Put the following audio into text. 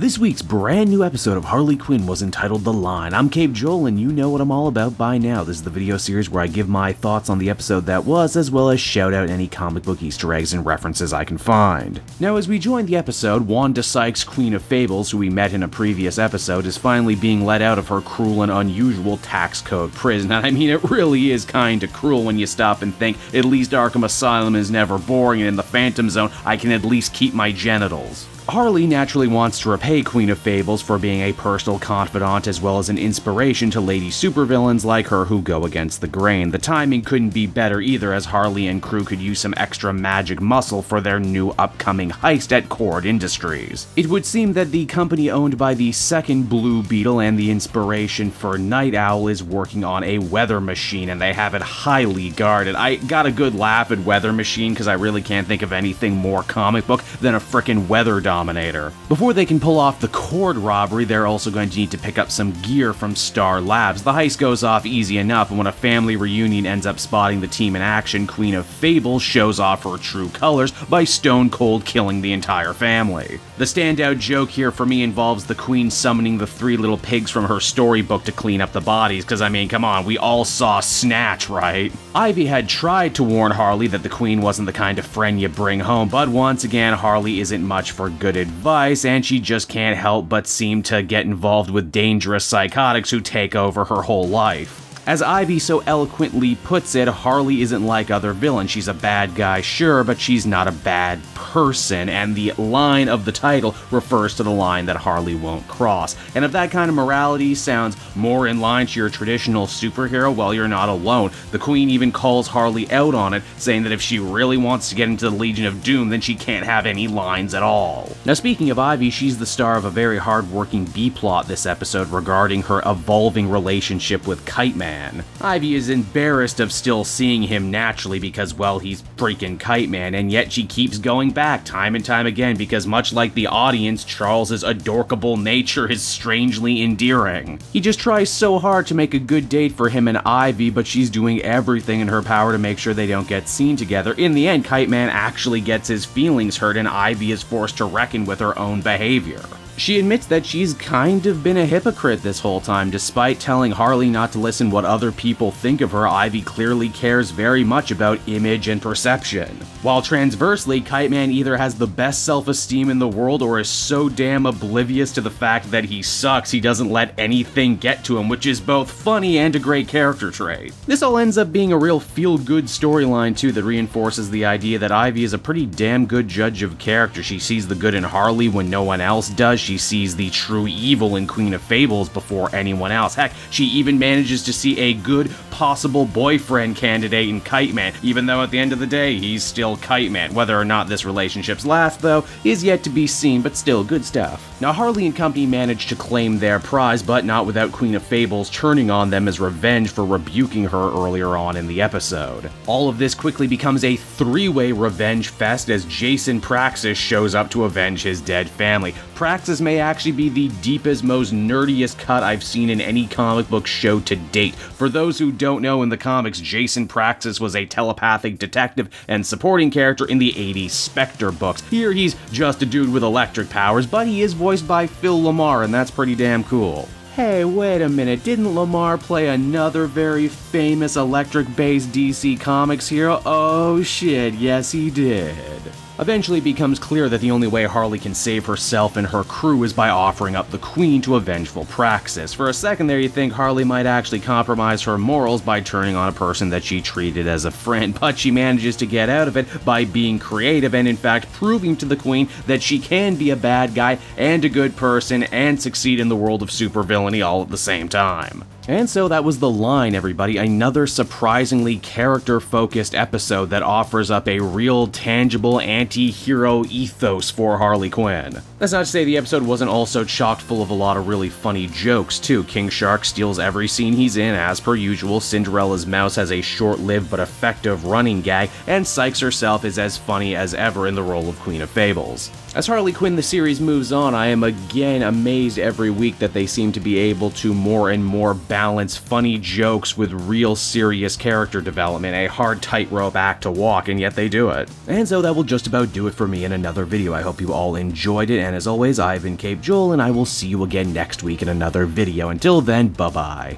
This week's brand new episode of Harley Quinn was entitled The Line. I'm Cape Joel, and you know what I'm all about by now. This is the video series where I give my thoughts on the episode that was, as well as shout out any comic book Easter eggs and references I can find. Now, as we join the episode, Wanda Sykes, Queen of Fables, who we met in a previous episode, is finally being let out of her cruel and unusual tax code prison. And I mean, it really is kinda cruel when you stop and think, at least Arkham Asylum is never boring, and in the Phantom Zone, I can at least keep my genitals. Harley naturally wants to repay Queen of Fables for being a personal confidant as well as an inspiration to lady supervillains like her who go against the grain. The timing couldn't be better either, as Harley and crew could use some extra magic muscle for their new upcoming heist at Cord Industries. It would seem that the company owned by the second Blue Beetle and the inspiration for Night Owl is working on a weather machine, and they have it highly guarded. I got a good laugh at weather machine because I really can't think of anything more comic book than a frickin' weather Dominator. Before they can pull off the Cord robbery, they're also going to need to pick up some gear from Star Labs. The heist goes off easy enough, and when a family reunion ends up spotting the team in action, Queen of Fables shows off her true colors by stone cold killing the entire family. The standout joke here for me involves the Queen summoning the three little pigs from her storybook to clean up the bodies, because I mean, come on, we all saw Snatch, right? Ivy had tried to warn Harley that the Queen wasn't the kind of friend you bring home, but once again, Harley isn't much for good advice, and she just can't help but seem to get involved with dangerous psychotics who take over her whole life. As Ivy so eloquently puts it, Harley isn't like other villains. She's a bad guy, sure, but she's not a bad person, and the line of the title refers to the line that Harley won't cross. And if that kind of morality sounds more in line to your traditional superhero, well, you're not alone. The Queen even calls Harley out on it, saying that if she really wants to get into the Legion of Doom, then she can't have any lines at all. Now, speaking of Ivy, she's the star of a very hard-working B-plot this episode regarding her evolving relationship with Kite Man. Ivy is embarrassed of still seeing him naturally because, well, he's freaking Kite Man, and yet she keeps going back time and time again because, much like the audience, Charles's adorkable nature is strangely endearing. He just tries so hard to make a good date for him and Ivy, but she's doing everything in her power to make sure they don't get seen together. In the end, Kite Man actually gets his feelings hurt, and Ivy is forced to reckon with her own behavior. She admits that she's kind of been a hypocrite this whole time. Despite telling Harley not to listen what other people think of her, Ivy clearly cares very much about image and perception. While transversely, Kite Man either has the best self-esteem in the world or is so damn oblivious to the fact that he sucks he doesn't let anything get to him, which is both funny and a great character trait. This all ends up being a real feel-good storyline too that reinforces the idea that Ivy is a pretty damn good judge of character. She sees the good in Harley when no one else does. She sees the true evil in Queen of Fables before anyone else. Heck, she even manages to see a good possible boyfriend candidate in Kite Man, even though at the end of the day, he's still Kite Man. Whether or not this relationship's last, though, is yet to be seen, but still good stuff. Now, Harley and company managed to claim their prize, but not without Queen of Fables turning on them as revenge for rebuking her earlier on in the episode. All of this quickly becomes a three-way revenge fest as Jason Praxis shows up to avenge his dead family. Praxis may actually be the deepest, most nerdiest cut I've seen in any comic book show to date. For those who don't know, in the comics, Jason Praxis was a telepathic detective and supporting character in the 80s Spectre books. Here he's just a dude with electric powers, but he is voiced by Phil Lamar, and that's pretty damn cool. Hey, wait a minute, didn't Lamar play another very famous electric-based DC Comics hero? Oh shit, yes he did. Eventually it becomes clear that the only way Harley can save herself and her crew is by offering up the Queen to a vengeful Praxis. For a second there you think Harley might actually compromise her morals by turning on a person that she treated as a friend, but she manages to get out of it by being creative and in fact proving to the Queen that she can be a bad guy and a good person and succeed in the world of supervillainy all at the same time. And so that was The Line, everybody, another surprisingly character-focused episode that offers up a real, tangible anti-hero ethos for Harley Quinn. That's not to say the episode wasn't also chock full of a lot of really funny jokes, too. King Shark steals every scene he's in, as per usual. Cinderella's mouse has a short-lived but effective running gag, and Sykes herself is as funny as ever in the role of Queen of Fables. As Harley Quinn the series moves on, I am again amazed every week that they seem to be able to more and more balance funny jokes with real serious character development, a hard tightrope act to walk, and yet they do it. And so that will just about do it for me in another video. I hope you all enjoyed it, and as always, I've been Cape Joel, and I will see you again next week in another video. Until then, bye-bye.